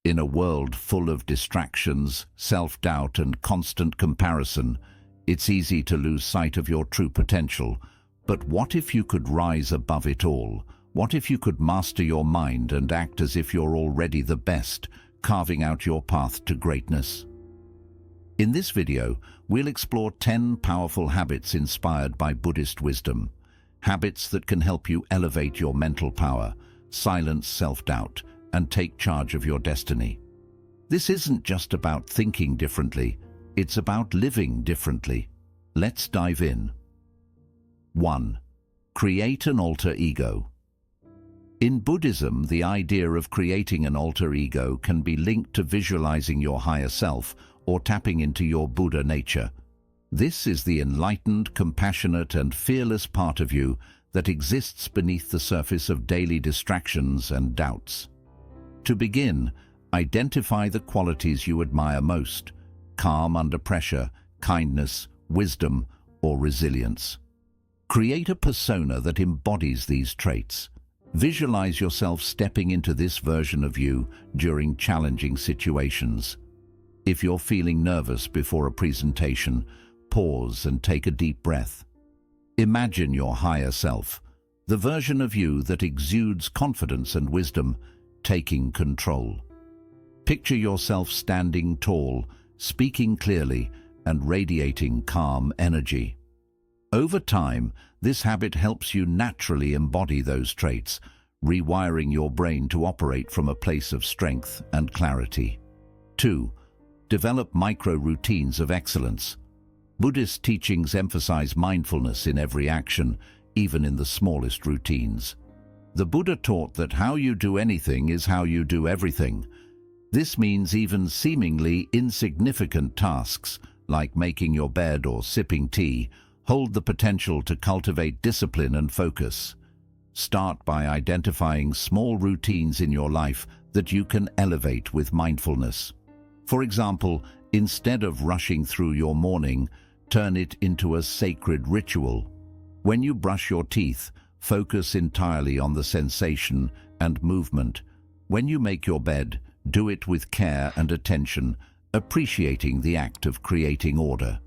In a world full of distractions, self-doubt, and constant comparison, it's easy to lose sight of your true potential. But what if you could rise above it all? What if you could master your mind and act as if you're already the best, carving out your path to greatness? In this video, we'll explore 10 powerful habits inspired by Buddhist wisdom. Habits that can help you elevate your mental power, silence self-doubt, and take charge of your destiny. This isn't just about thinking differently, it's about living differently. Let's dive in. 1. Create an alter ego. In Buddhism, the idea of creating an alter ego can be linked to visualizing your higher self or tapping into your Buddha nature. This is the enlightened, compassionate, and fearless part of you that exists beneath the surface of daily distractions and doubts. To begin, identify the qualities you admire most: calm under pressure, kindness, wisdom, or resilience. Create a persona that embodies these traits. Visualize yourself stepping into this version of you during challenging situations. If you're feeling nervous before a presentation, pause and take a deep breath. Imagine your higher self, the version of you that exudes confidence and wisdom, taking control. Picture yourself standing tall, speaking clearly, and radiating calm energy. Over time, this habit helps you naturally embody those traits, rewiring your brain to operate from a place of strength and clarity. 2. Develop micro-routines of excellence. Buddhist teachings emphasize mindfulness in every action, even in the smallest routines. The Buddha taught that how you do anything is how you do everything. This means even seemingly insignificant tasks, like making your bed or sipping tea, hold the potential to cultivate discipline and focus. Start by identifying small routines in your life that you can elevate with mindfulness. For example, instead of rushing through your morning, turn it into a sacred ritual. When you brush your teeth, focus entirely on the sensation and movement. When you make your bed, do it with care and attention, appreciating the act of creating order.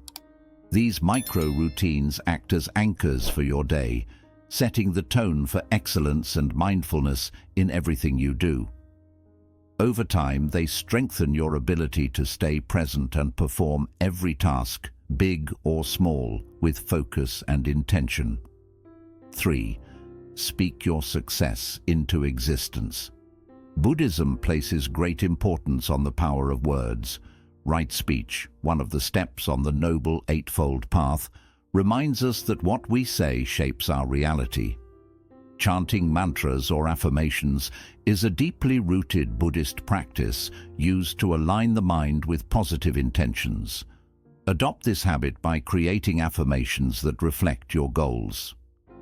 These micro-routines act as anchors for your day, setting the tone for excellence and mindfulness in everything you do. Over time, they strengthen your ability to stay present and perform every task, big or small, with focus and intention. 3. Speak your success into existence. Buddhism places great importance on the power of words. Right speech, one of the steps on the Noble Eightfold Path, reminds us that what we say shapes our reality. Chanting mantras or affirmations is a deeply rooted Buddhist practice used to align the mind with positive intentions. Adopt this habit by creating affirmations that reflect your goals.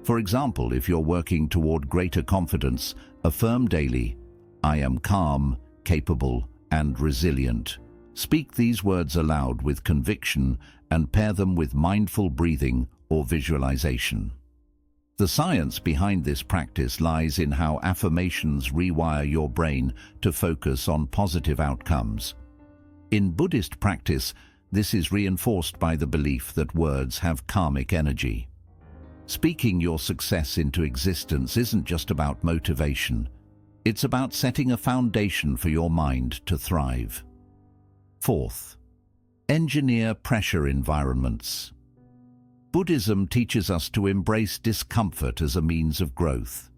For example, if you're working toward greater confidence, affirm daily, "I am calm, capable, and resilient." Speak these words aloud with conviction and pair them with mindful breathing or visualization. The science behind this practice lies in how affirmations rewire your brain to focus on positive outcomes. In Buddhist practice, this is reinforced by the belief that words have karmic energy. Speaking your success into existence isn't just about motivation. It's about setting a foundation for your mind to thrive. 4th, engineer pressure environments. Buddhism teaches us to embrace discomfort as a means of growth.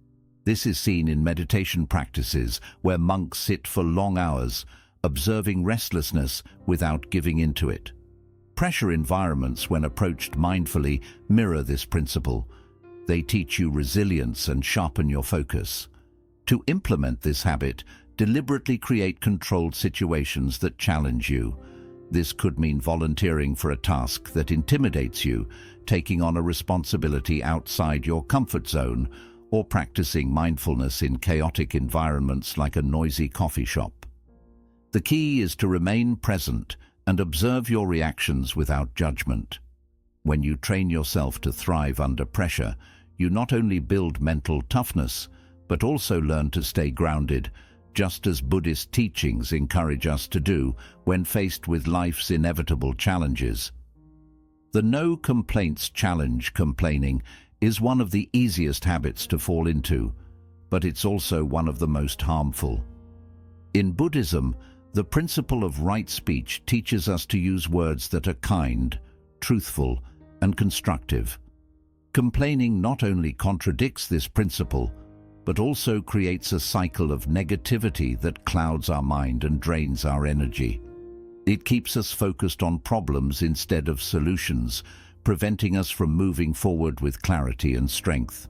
This is seen in meditation practices where monks sit for long hours, observing restlessness without giving into it. Pressure environments, when approached mindfully, mirror this principle. They teach you resilience and sharpen your focus. To implement this habit, deliberately create controlled situations that challenge you. This could mean volunteering for a task that intimidates you, taking on a responsibility outside your comfort zone, or practicing mindfulness in chaotic environments like a noisy coffee shop. The key is to remain present and observe your reactions without judgment. When you train yourself to thrive under pressure, you not only build mental toughness, but also learn to stay grounded, just as Buddhist teachings encourage us to do when faced with life's inevitable challenges. The no complaints challenge, complaining, is one of the easiest habits to fall into, but it's also one of the most harmful. In Buddhism, the principle of right speech teaches us to use words that are kind, truthful, and constructive. Complaining not only contradicts this principle, but also creates a cycle of negativity that clouds our mind and drains our energy. It keeps us focused on problems instead of solutions, preventing us from moving forward with clarity and strength.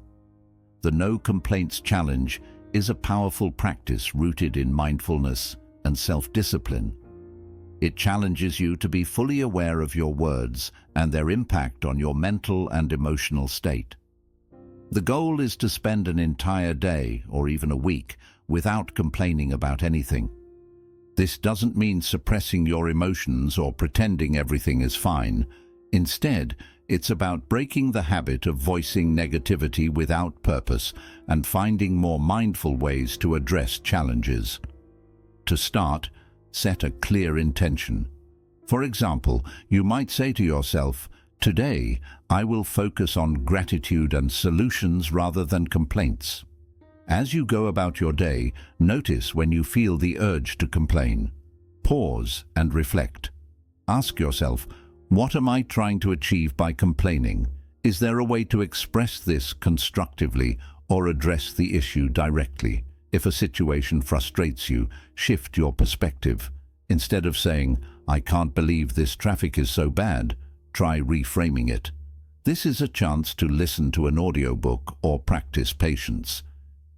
The No Complaints Challenge is a powerful practice rooted in mindfulness and self-discipline. It challenges you to be fully aware of your words and their impact on your mental and emotional state. The goal is to spend an entire day, or even a week, without complaining about anything. This doesn't mean suppressing your emotions or pretending everything is fine. Instead, it's about breaking the habit of voicing negativity without purpose and finding more mindful ways to address challenges. To start, set a clear intention. For example, you might say to yourself, "Today, I will focus on gratitude and solutions rather than complaints." As you go about your day, notice when you feel the urge to complain. Pause and reflect. Ask yourself, what am I trying to achieve by complaining? Is there a way to express this constructively or address the issue directly? If a situation frustrates you, shift your perspective. Instead of saying, "I can't believe this traffic is so bad," try reframing it. This is a chance to listen to an audiobook or practice patience.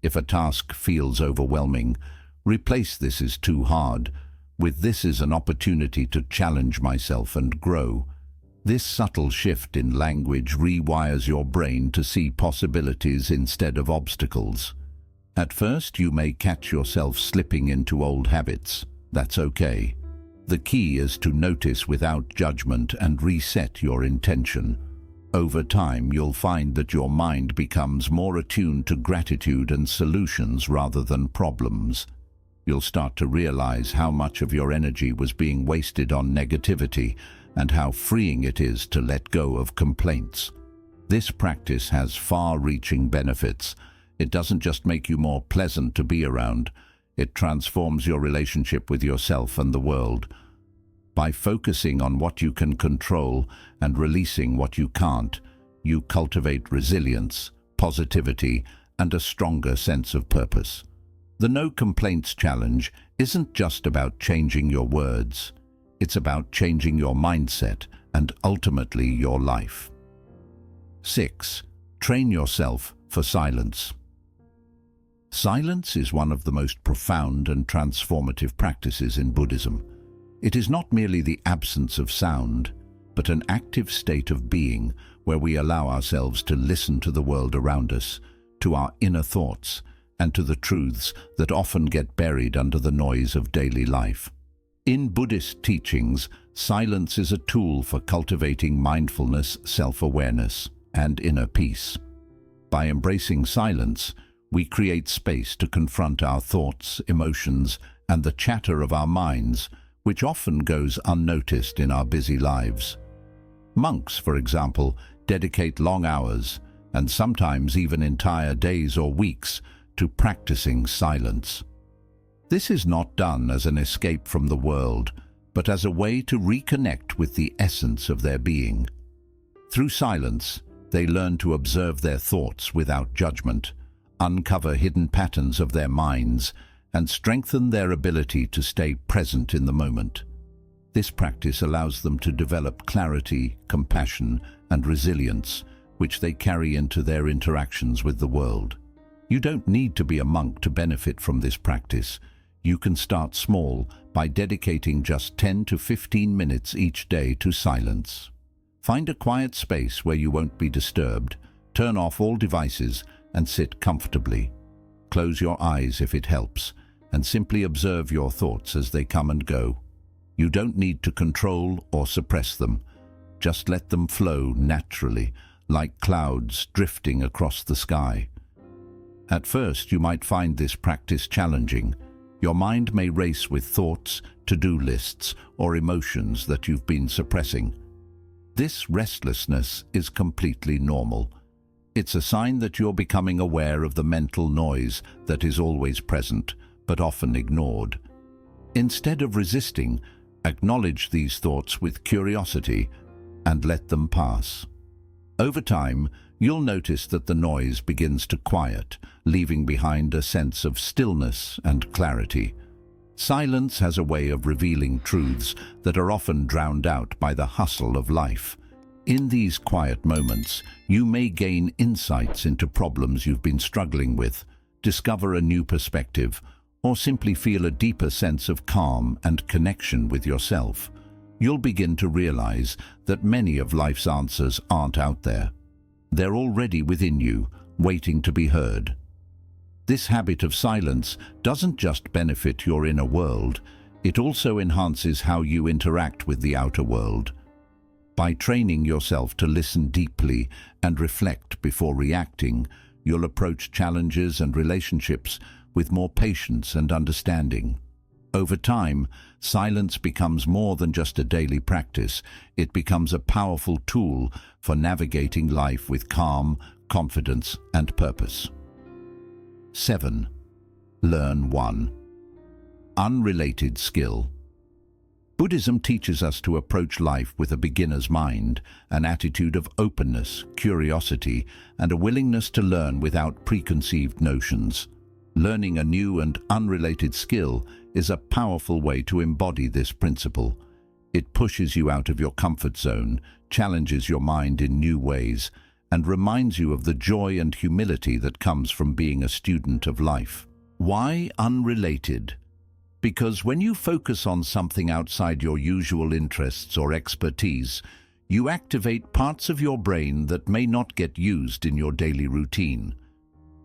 If a task feels overwhelming, replace "this is too hard" with "this is an opportunity to challenge myself and grow." This subtle shift in language rewires your brain to see possibilities instead of obstacles. At first, you may catch yourself slipping into old habits. That's okay. The key is to notice without judgment and reset your intention. Over time, you'll find that your mind becomes more attuned to gratitude and solutions rather than problems. You'll start to realize how much of your energy was being wasted on negativity and how freeing it is to let go of complaints. This practice has far-reaching benefits. It doesn't just make you more pleasant to be around, it transforms your relationship with yourself and the world. By focusing on what you can control and releasing what you can't, you cultivate resilience, positivity, and a stronger sense of purpose. The No Complaints Challenge isn't just about changing your words. It's about changing your mindset and ultimately your life. 6. Train yourself for silence. Silence is one of the most profound and transformative practices in Buddhism. It is not merely the absence of sound, but an active state of being where we allow ourselves to listen to the world around us, to our inner thoughts, and to the truths that often get buried under the noise of daily life. In Buddhist teachings, silence is a tool for cultivating mindfulness, self-awareness, and inner peace. By embracing silence, we create space to confront our thoughts, emotions, and the chatter of our minds, which often goes unnoticed in our busy lives. Monks, for example, dedicate long hours, and sometimes even entire days or weeks, to practicing silence. This is not done as an escape from the world, but as a way to reconnect with the essence of their being. Through silence, they learn to observe their thoughts without judgment, uncover hidden patterns of their minds, and strengthen their ability to stay present in the moment. This practice allows them to develop clarity, compassion, and resilience, which they carry into their interactions with the world. You don't need to be a monk to benefit from this practice. You can start small by dedicating just 10 to 15 minutes each day to silence. Find a quiet space where you won't be disturbed, turn off all devices, and sit comfortably. Close your eyes if it helps, and simply observe your thoughts as they come and go. You don't need to control or suppress them. Just let them flow naturally, like clouds drifting across the sky. At first, you might find this practice challenging. Your mind may race with thoughts, to-do lists, or emotions that you've been suppressing. This restlessness is completely normal. It's a sign that you're becoming aware of the mental noise that is always present, but often ignored. Instead of resisting, acknowledge these thoughts with curiosity and let them pass. Over time, you'll notice that the noise begins to quiet, leaving behind a sense of stillness and clarity. Silence has a way of revealing truths that are often drowned out by the hustle of life. In these quiet moments, you may gain insights into problems you've been struggling with, discover a new perspective, or simply feel a deeper sense of calm and connection with yourself. You'll begin to realize that many of life's answers aren't out there. They're already within you, waiting to be heard. This habit of silence doesn't just benefit your inner world, it also enhances how you interact with the outer world. By training yourself to listen deeply and reflect before reacting, you'll approach challenges and relationships with more patience and understanding. Over time, silence becomes more than just a daily practice. It becomes a powerful tool for navigating life with calm, confidence, and purpose. 7. Learn one unrelated skill. Buddhism teaches us to approach life with a beginner's mind, an attitude of openness, curiosity, and a willingness to learn without preconceived notions. Learning a new and unrelated skill is a powerful way to embody this principle. It pushes you out of your comfort zone, challenges your mind in new ways, and reminds you of the joy and humility that comes from being a student of life. Why unrelated? Because when you focus on something outside your usual interests or expertise, you activate parts of your brain that may not get used in your daily routine.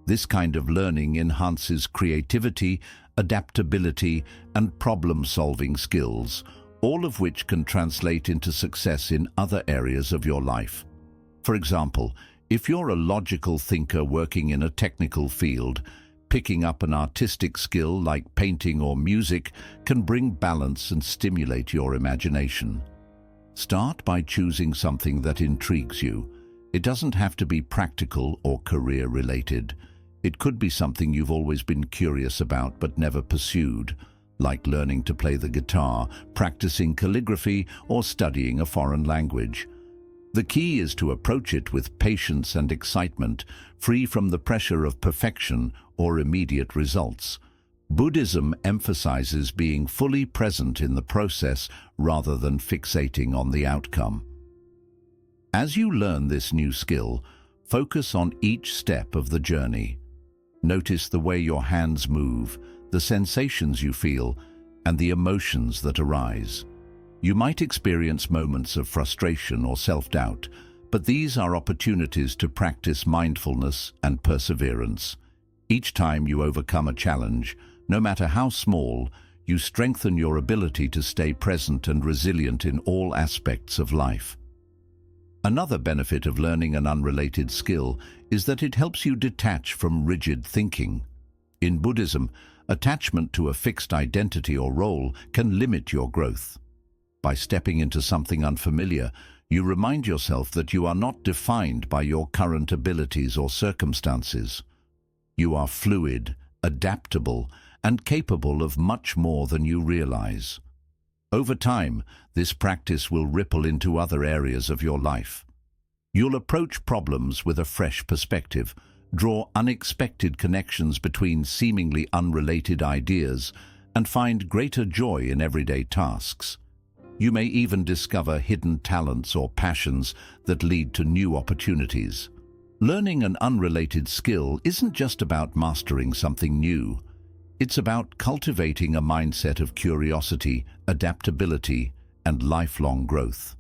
This kind of learning enhances creativity, adaptability, and problem-solving skills, all of which can translate into success in other areas of your life. For example, if you're a logical thinker working in a technical field, picking up an artistic skill like painting or music can bring balance and stimulate your imagination. Start by choosing something that intrigues you. It doesn't have to be practical or career-related. It could be something you've always been curious about but never pursued, like learning to play the guitar, practicing calligraphy, or studying a foreign language. The key is to approach it with patience and excitement, free from the pressure of perfection or immediate results. Buddhism emphasizes being fully present in the process rather than fixating on the outcome. As you learn this new skill, focus on each step of the journey. Notice the way your hands move, the sensations you feel, and the emotions that arise. You might experience moments of frustration or self-doubt, but these are opportunities to practice mindfulness and perseverance. Each time you overcome a challenge, no matter how small, you strengthen your ability to stay present and resilient in all aspects of life. Another benefit of learning an unrelated skill is that it helps you detach from rigid thinking. In Buddhism, attachment to a fixed identity or role can limit your growth. By stepping into something unfamiliar, you remind yourself that you are not defined by your current abilities or circumstances. You are fluid, adaptable, and capable of much more than you realize. Over time, this practice will ripple into other areas of your life. You'll approach problems with a fresh perspective, draw unexpected connections between seemingly unrelated ideas, and find greater joy in everyday tasks. You may even discover hidden talents or passions that lead to new opportunities. Learning an unrelated skill isn't just about mastering something new. It's about cultivating a mindset of curiosity, adaptability, and lifelong growth.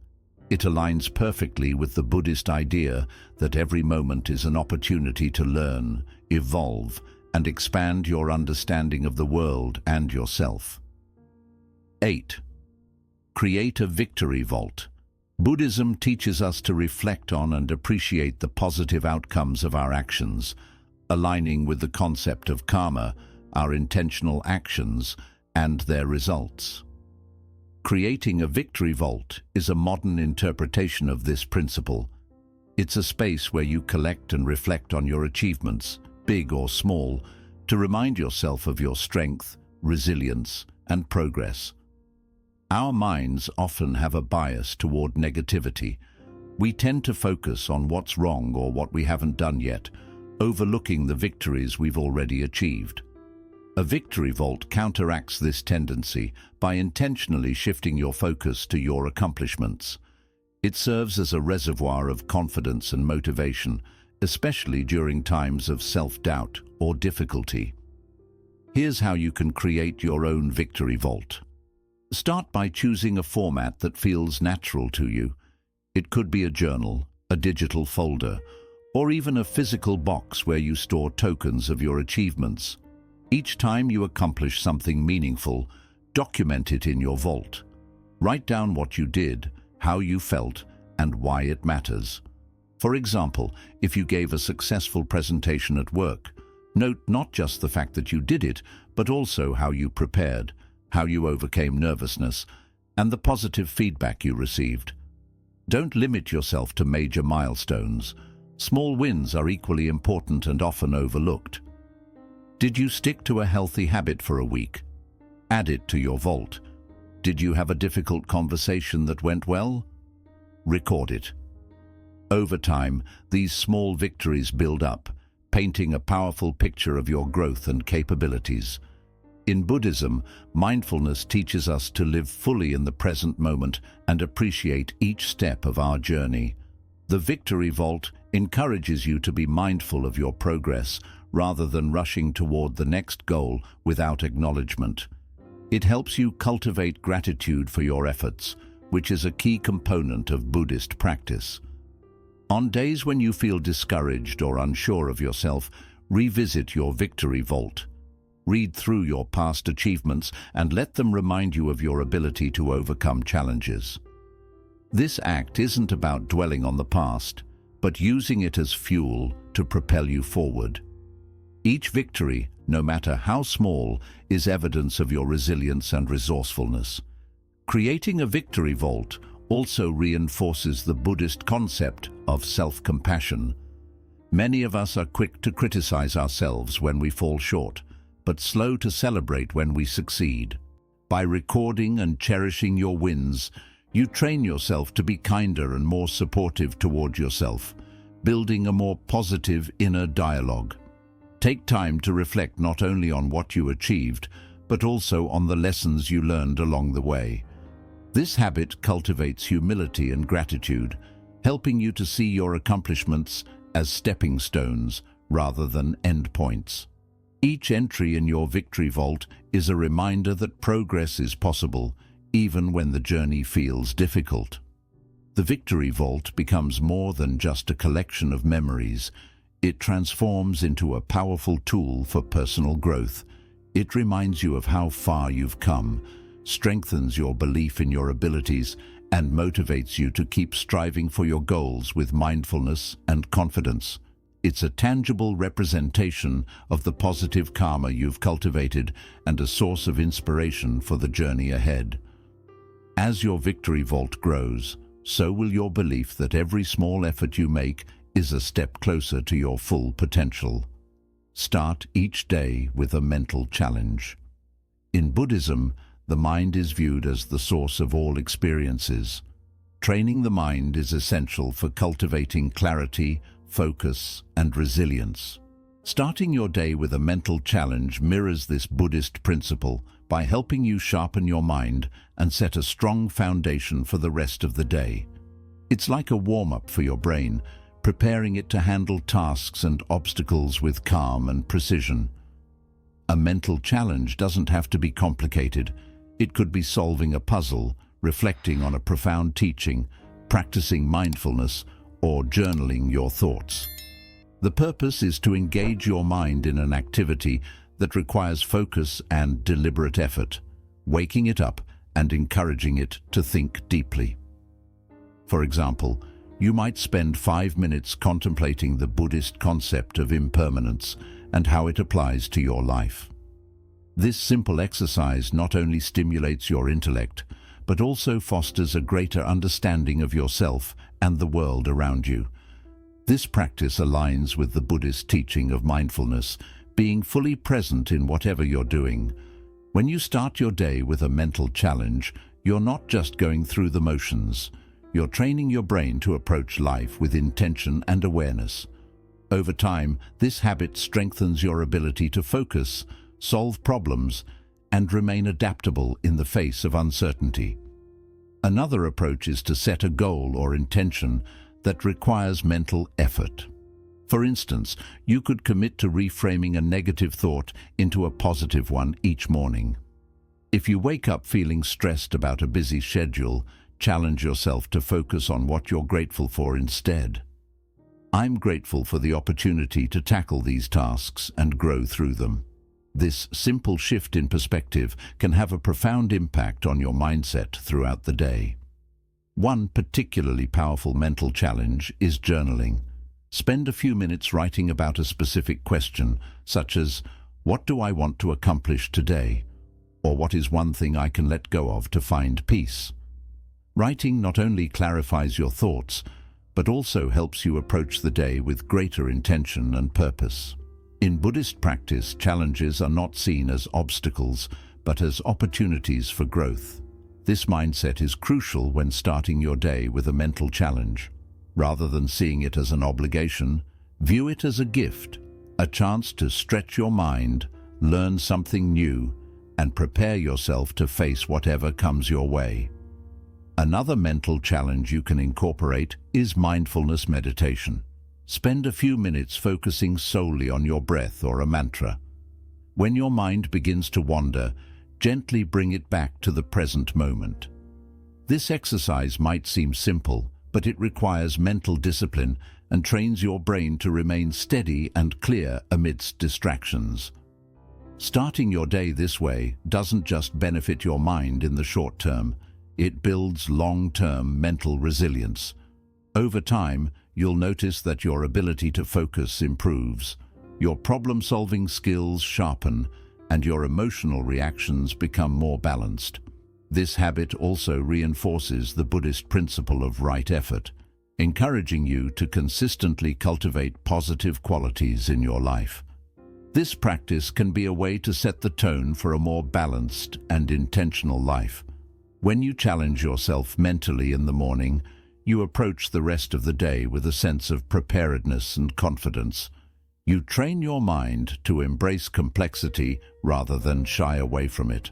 It aligns perfectly with the Buddhist idea that every moment is an opportunity to learn, evolve, and expand your understanding of the world and yourself. 8. Create a victory vault. Buddhism teaches us to reflect on and appreciate the positive outcomes of our actions. Aligning with the concept of karma, our intentional actions, and their results. Creating a victory vault is a modern interpretation of this principle. It's a space where you collect and reflect on your achievements, big or small, to remind yourself of your strength, resilience, and progress. Our minds often have a bias toward negativity. We tend to focus on what's wrong or what we haven't done yet, overlooking the victories we've already achieved. A victory vault counteracts this tendency by intentionally shifting your focus to your accomplishments. It serves as a reservoir of confidence and motivation, especially during times of self-doubt or difficulty. Here's how you can create your own victory vault. Start by choosing a format that feels natural to you. It could be a journal, a digital folder, or even a physical box where you store tokens of your achievements. Each time you accomplish something meaningful, document it in your vault. Write down what you did, how you felt, and why it matters. For example, if you gave a successful presentation at work, note not just the fact that you did it, but also how you prepared, how you overcame nervousness, and the positive feedback you received. Don't limit yourself to major milestones. Small wins are equally important and often overlooked. Did you stick to a healthy habit for a week? Add it to your vault. Did you have a difficult conversation that went well? Record it. Over time, these small victories build up, painting a powerful picture of your growth and capabilities. In Buddhism, mindfulness teaches us to live fully in the present moment and appreciate each step of our journey. The Victory Vault encourages you to be mindful of your progress rather than rushing toward the next goal without acknowledgement. It helps you cultivate gratitude for your efforts, which is a key component of Buddhist practice. On days when you feel discouraged or unsure of yourself, revisit your Victory Vault. Read through your past achievements and let them remind you of your ability to overcome challenges. This act isn't about dwelling on the past, but using it as fuel to propel you forward. Each victory, no matter how small, is evidence of your resilience and resourcefulness. Creating a victory vault also reinforces the Buddhist concept of self-compassion. Many of us are quick to criticize ourselves when we fall short, but slow to celebrate when we succeed. By recording and cherishing your wins, you train yourself to be kinder and more supportive toward yourself, building a more positive inner dialogue. Take time to reflect not only on what you achieved, but also on the lessons you learned along the way. This habit cultivates humility and gratitude, helping you to see your accomplishments as stepping stones rather than endpoints. Each entry in your Victory Vault is a reminder that progress is possible, even when the journey feels difficult. The Victory Vault becomes more than just a collection of memories. It transforms into a powerful tool for personal growth. It reminds you of how far you've come, strengthens your belief in your abilities, and motivates you to keep striving for your goals with mindfulness and confidence. It's a tangible representation of the positive karma you've cultivated and a source of inspiration for the journey ahead. As your Victory Vault grows, so will your belief that every small effort you make is a step closer to your full potential. Start each day with a mental challenge. In Buddhism, the mind is viewed as the source of all experiences. Training the mind is essential for cultivating clarity, focus, and resilience. Starting your day with a mental challenge mirrors this Buddhist principle by helping you sharpen your mind and set a strong foundation for the rest of the day. It's like a warm-up for your brain, preparing it to handle tasks and obstacles with calm and precision. A mental challenge doesn't have to be complicated. It could be solving a puzzle, reflecting on a profound teaching, practicing mindfulness, or journaling your thoughts. The purpose is to engage your mind in an activity that requires focus and deliberate effort, waking it up and encouraging it to think deeply. For example, you might spend 5 minutes contemplating the Buddhist concept of impermanence and how it applies to your life. This simple exercise not only stimulates your intellect, but also fosters a greater understanding of yourself and the world around you. This practice aligns with the Buddhist teaching of mindfulness, being fully present in whatever you're doing. When you start your day with a mental challenge, you're not just going through the motions. You're training your brain to approach life with intention and awareness. Over time, this habit strengthens your ability to focus, solve problems, and remain adaptable in the face of uncertainty. Another approach is to set a goal or intention that requires mental effort. For instance, you could commit to reframing a negative thought into a positive one each morning. If you wake up feeling stressed about a busy schedule, challenge yourself to focus on what you're grateful for instead. I'm grateful for the opportunity to tackle these tasks and grow through them. This simple shift in perspective can have a profound impact on your mindset throughout the day. One particularly powerful mental challenge is journaling. Spend a few minutes writing about a specific question, such as, what do I want to accomplish today? Or what is one thing I can let go of to find peace? Writing not only clarifies your thoughts, but also helps you approach the day with greater intention and purpose. In Buddhist practice, challenges are not seen as obstacles, but as opportunities for growth. This mindset is crucial when starting your day with a mental challenge. Rather than seeing it as an obligation, view it as a gift, a chance to stretch your mind, learn something new, and prepare yourself to face whatever comes your way. Another mental challenge you can incorporate is mindfulness meditation. Spend a few minutes focusing solely on your breath or a mantra. When your mind begins to wander, gently bring it back to the present moment. This exercise might seem simple, but it requires mental discipline and trains your brain to remain steady and clear amidst distractions. Starting your day this way doesn't just benefit your mind in the short term, it builds long-term mental resilience. Over time, you'll notice that your ability to focus improves, your problem-solving skills sharpen, and your emotional reactions become more balanced. This habit also reinforces the Buddhist principle of right effort, encouraging you to consistently cultivate positive qualities in your life. This practice can be a way to set the tone for a more balanced and intentional life. When you challenge yourself mentally in the morning, you approach the rest of the day with a sense of preparedness and confidence. You train your mind to embrace complexity rather than shy away from it.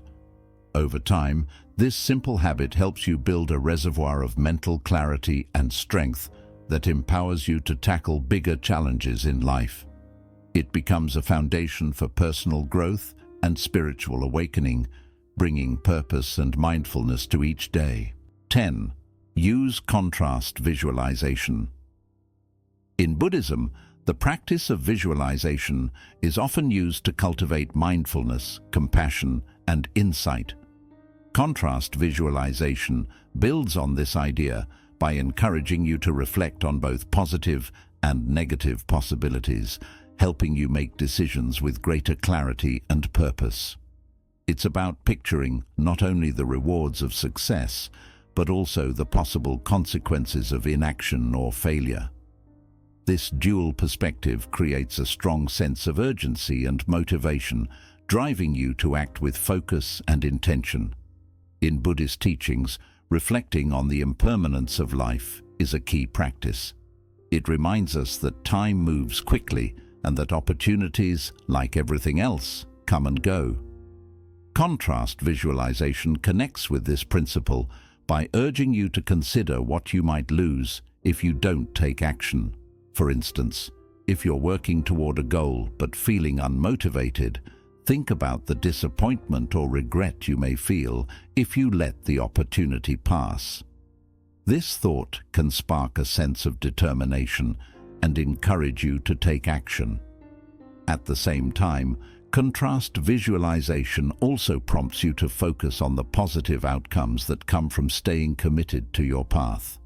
Over time, this simple habit helps you build a reservoir of mental clarity and strength that empowers you to tackle bigger challenges in life. It becomes a foundation for personal growth and spiritual awakening, bringing purpose and mindfulness to each day. 10. Use contrast visualization. In Buddhism, the practice of visualization is often used to cultivate mindfulness, compassion, and insight. Contrast visualization builds on this idea by encouraging you to reflect on both positive and negative possibilities, helping you make decisions with greater clarity and purpose. It's about picturing not only the rewards of success, but also the possible consequences of inaction or failure. This dual perspective creates a strong sense of urgency and motivation, driving you to act with focus and intention. In Buddhist teachings, reflecting on the impermanence of life is a key practice. It reminds us that time moves quickly and that opportunities, like everything else, come and go. Contrast visualization connects with this principle by urging you to consider what you might lose if you don't take action. For instance, if you're working toward a goal but feeling unmotivated, think about the disappointment or regret you may feel if you let the opportunity pass. This thought can spark a sense of determination and encourage you to take action. At the same time, contrast visualization also prompts you to focus on the positive outcomes that come from staying committed to your path.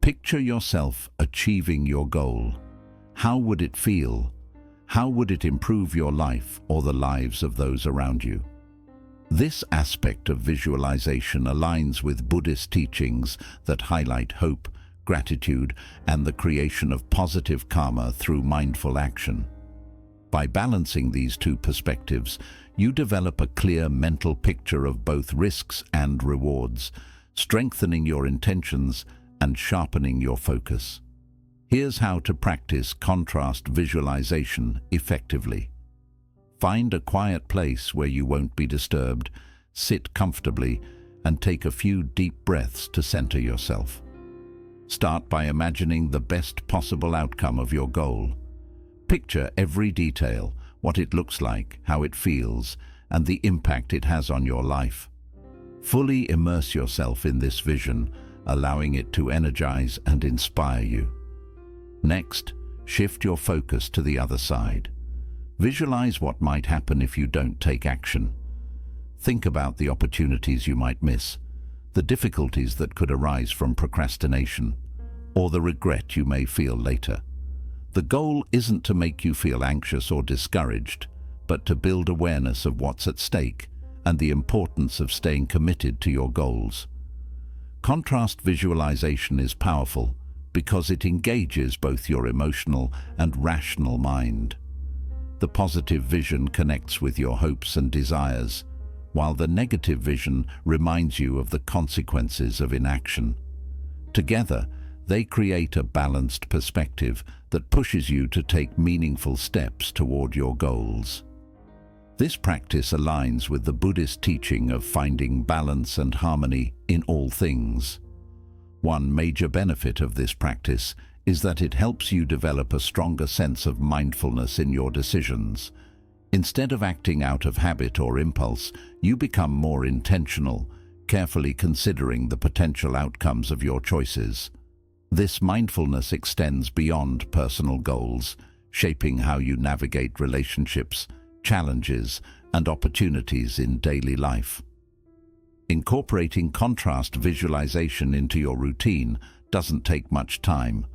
Picture yourself achieving your goal. How would it feel? how would it improve your life or the lives of those around you? This aspect of visualization aligns with Buddhist teachings that highlight hope, gratitude, and the creation of positive karma through mindful action. By balancing these two perspectives, you develop a clear mental picture of both risks and rewards, strengthening your intentions and sharpening your focus. Here's how to practice contrast visualization effectively. Find a quiet place where you won't be disturbed, sit comfortably, and take a few deep breaths to center yourself. Start by imagining the best possible outcome of your goal. Picture every detail, what it looks like, how it feels, and the impact it has on your life. Fully immerse yourself in this vision, allowing it to energize and inspire you. Next, shift your focus to the other side. Visualize what might happen if you don't take action. Think about the opportunities you might miss, the difficulties that could arise from procrastination, or the regret you may feel later. The goal isn't to make you feel anxious or discouraged, but to build awareness of what's at stake and the importance of staying committed to your goals. Contrast visualization is powerful because it engages both your emotional and rational mind. The positive vision connects with your hopes and desires, while the negative vision reminds you of the consequences of inaction. Together, they create a balanced perspective that pushes you to take meaningful steps toward your goals. This practice aligns with the Buddhist teaching of finding balance and harmony in all things. One major benefit of this practice is that it helps you develop a stronger sense of mindfulness in your decisions. Instead of acting out of habit or impulse, you become more intentional, carefully considering the potential outcomes of your choices. This mindfulness extends beyond personal goals, shaping how you navigate relationships, challenges, and opportunities in daily life. Incorporating contrast visualization into your routine doesn't take much time.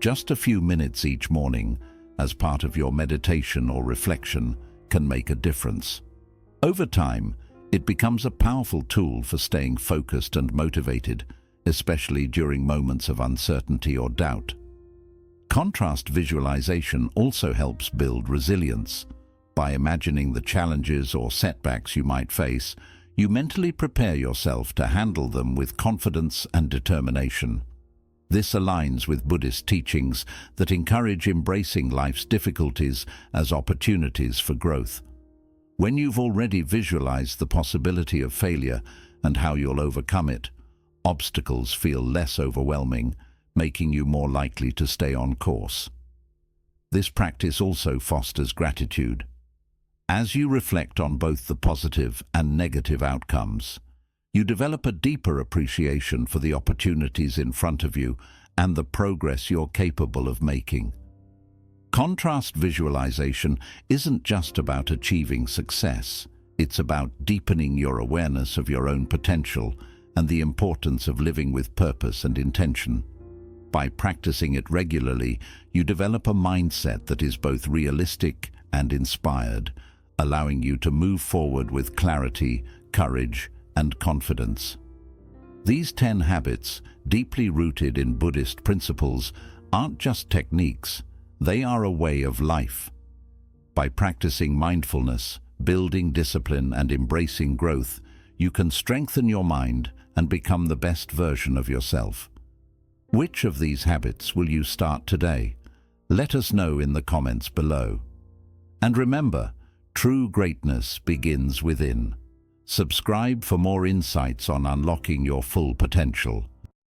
Just a few minutes each morning, as part of your meditation or reflection, can make a difference. Over time, it becomes a powerful tool for staying focused and motivated, especially during moments of uncertainty or doubt. Contrast visualization also helps build resilience. By imagining the challenges or setbacks you might face, you mentally prepare yourself to handle them with confidence and determination. This aligns with Buddhist teachings that encourage embracing life's difficulties as opportunities for growth. When you've already visualized the possibility of failure and how you'll overcome it, obstacles feel less overwhelming, making you more likely to stay on course. This practice also fosters gratitude. As you reflect on both the positive and negative outcomes, you develop a deeper appreciation for the opportunities in front of you and the progress you're capable of making. Contrast visualization isn't just about achieving success. It's about deepening your awareness of your own potential and the importance of living with purpose and intention. By practicing it regularly, you develop a mindset that is both realistic and inspired, allowing you to move forward with clarity, courage, and confidence. These 10 habits, deeply rooted in Buddhist principles, aren't just techniques, they are a way of life. By practicing mindfulness, building discipline, and embracing growth, you can strengthen your mind and become the best version of yourself. Which of these habits will you start today? Let us know in the comments below. And remember, true greatness begins within. Subscribe for more insights on unlocking your full potential.